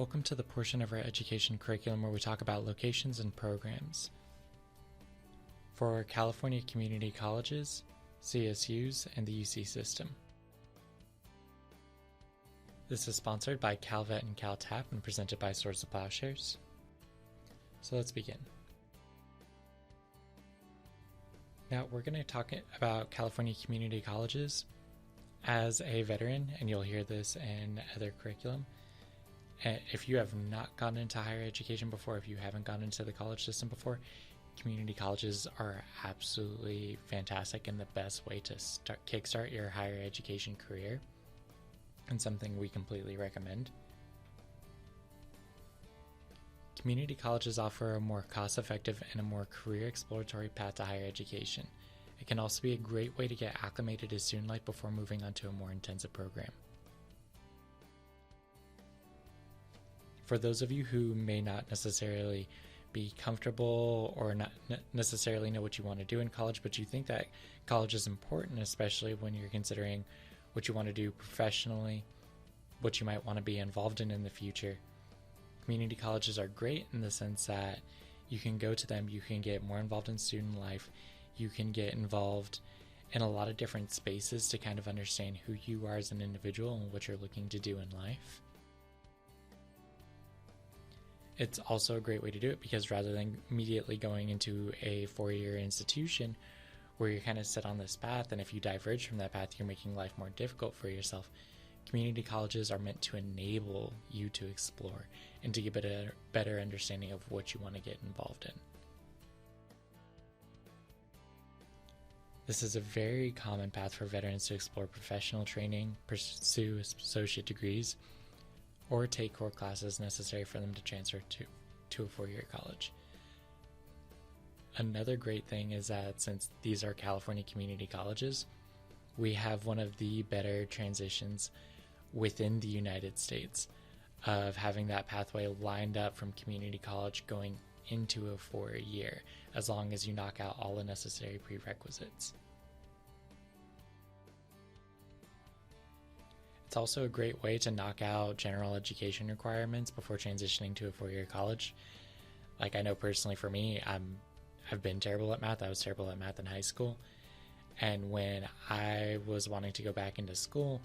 Welcome to the portion of our education curriculum where we talk about locations and programs. For California community colleges, CSUs, and the UC system. This is sponsored by CalVet and CalTAP and presented by Swords of Plowshares. So let's begin. Now we're going to talk about California community colleges as a veteran, and you'll hear this in other curriculum. If you have not gone into higher education before, if you haven't gone into the college system before, community colleges are absolutely fantastic and the best way to kickstart your higher education career, and something we completely recommend. Community colleges offer a more cost-effective and a more career exploratory path to higher education. It can also be a great way to get acclimated to student life before moving on to a more intensive program. For those of you who may not necessarily be comfortable or not necessarily know what you want to do in college, but you think that college is important, especially when you're considering what you want to do professionally, what you might want to be involved in the future, community colleges are great in the sense that you can go to them, you can get more involved in student life, you can get involved in a lot of different spaces to kind of understand who you are as an individual and what you're looking to do in life. It's also a great way to do it because rather than immediately going into a four-year institution where you're kind of set on this path, and if you diverge from that path, you're making life more difficult for yourself, community colleges are meant to enable you to explore and to get a better understanding of what you want to get involved in. This is a very common path for veterans to explore professional training, pursue associate degrees, or take core classes necessary for them to transfer to a four-year college. Another great thing is that since these are California community colleges, we have one of the better transitions within the United States of having that pathway lined up from community college going into a four-year, as long as you knock out all the necessary prerequisites. It's also a great way to knock out general education requirements before transitioning to a four-year college. Like, I know personally for me, I've been terrible at math. I was terrible at math in high school. And when I was wanting to go back into school,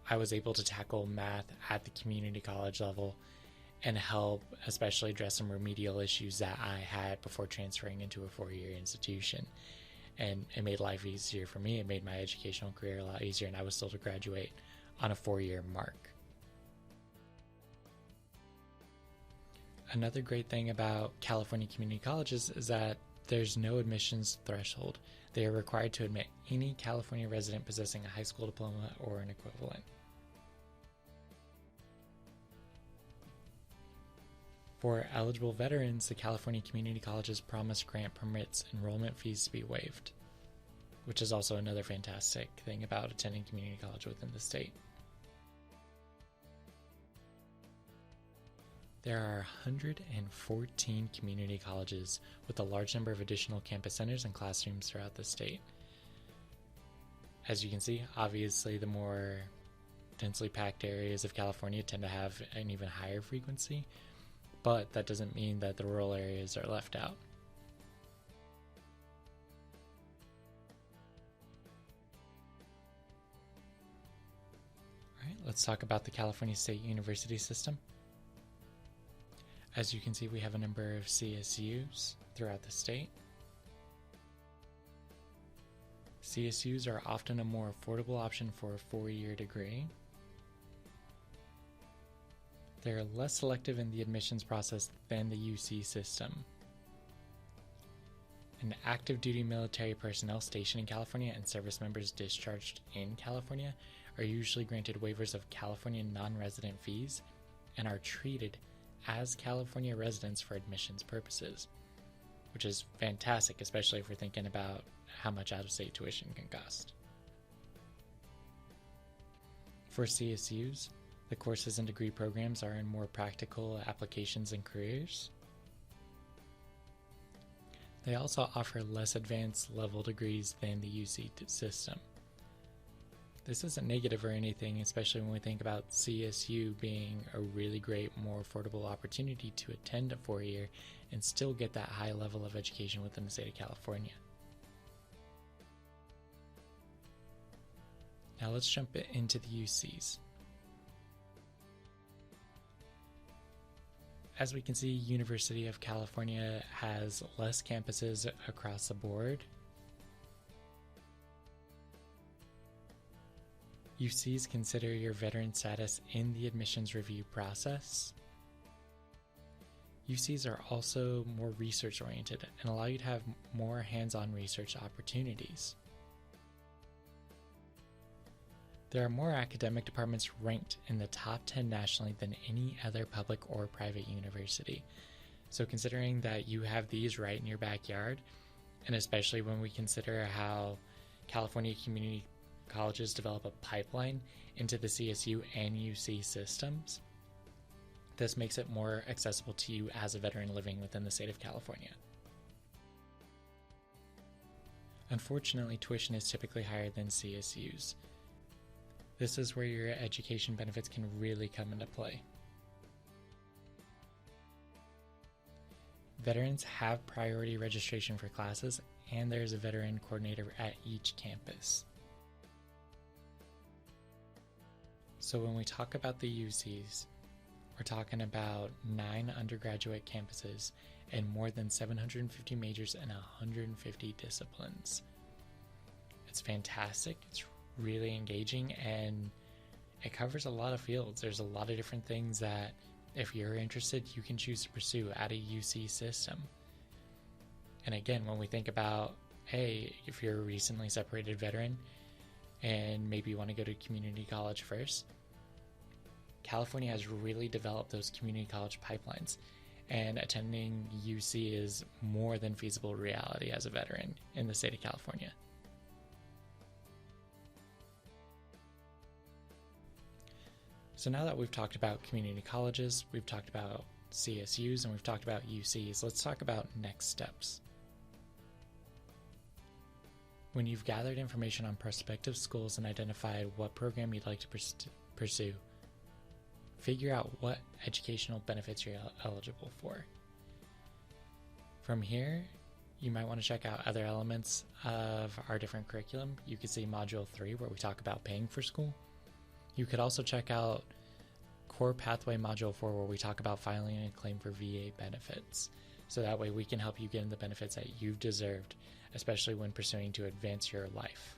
I was able to tackle math at the community college level and help especially address some remedial issues that I had before transferring into a four-year institution. And it made life easier for me. It made my educational career a lot easier, and I was still to graduate on a four-year mark. Another great thing about California community colleges is that there's no admissions threshold. They are required to admit any California resident possessing a high school diploma or an equivalent. For eligible veterans, the California community colleges promise grant permits enrollment fees to be waived, which is also another fantastic thing about attending community college within the state. There are 114 community colleges with a large number of additional campus centers and classrooms throughout the state. As you can see, obviously the more densely packed areas of California tend to have an even higher frequency, but that doesn't mean that the rural areas are left out. All right, let's talk about the California State University system. As you can see, we have a number of CSUs throughout the state. CSUs are often a more affordable option for a four-year degree. They're less selective in the admissions process than the UC system. And active duty military personnel stationed in California and service members discharged in California are usually granted waivers of California non-resident fees and are treated as California residents for admissions purposes, which is fantastic, especially if we're thinking about how much out-of-state tuition can cost. For CSUs, the courses and degree programs are in more practical applications and careers. They also offer less advanced level degrees than the UC system. This isn't negative or anything, especially when we think about CSU being a really great, more affordable opportunity to attend a 4-year and still get that high level of education within the state of California. Now let's jump into the UCs. As we can see, University of California has less campuses across the board. UCs consider your veteran status in the admissions review process. UCs are also more research oriented and allow you to have more hands-on research opportunities. There are more academic departments ranked in the top 10 nationally than any other public or private university. So considering that you have these right in your backyard, and especially when we consider how California community colleges develop a pipeline into the CSU and UC systems, this makes it more accessible to you as a veteran living within the state of California. Unfortunately, tuition is typically higher than CSU's. This is where your education benefits can really come into play. Veterans have priority registration for classes, and there's a veteran coordinator at each campus. So when we talk about the UCs, we're talking about 9 undergraduate campuses and more than 750 majors and 150 disciplines. It's fantastic. It's really engaging, and it covers a lot of fields. There's a lot of different things that if you're interested, you can choose to pursue at a UC system. And again, when we think about, hey, if you're a recently separated veteran and maybe you want to go to community college first, California has really developed those community college pipelines, and attending UC is more than feasible reality as a veteran in the state of California. So now that we've talked about community colleges, we've talked about CSUs, and we've talked about UCs, let's talk about next steps. When you've gathered information on prospective schools and identified what program you'd like to pursue, figure out what educational benefits you're eligible for. From here, you might want to check out other elements of our different curriculum. You could see Module 3, where we talk about paying for school. You could also check out Core Pathway Module 4, where we talk about filing a claim for VA benefits. So that way we can help you get the benefits that you've deserved, especially when pursuing to advance your life.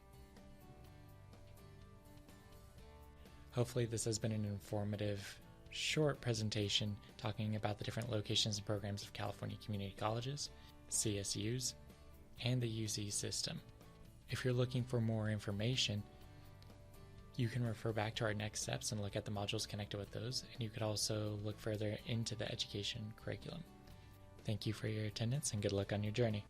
Hopefully this has been an informative, short presentation talking about the different locations and programs of California community colleges, CSUs, and the UC system. If you're looking for more information, you can refer back to our next steps and look at the modules connected with those, and you could also look further into the education curriculum. Thank you for your attendance and good luck on your journey.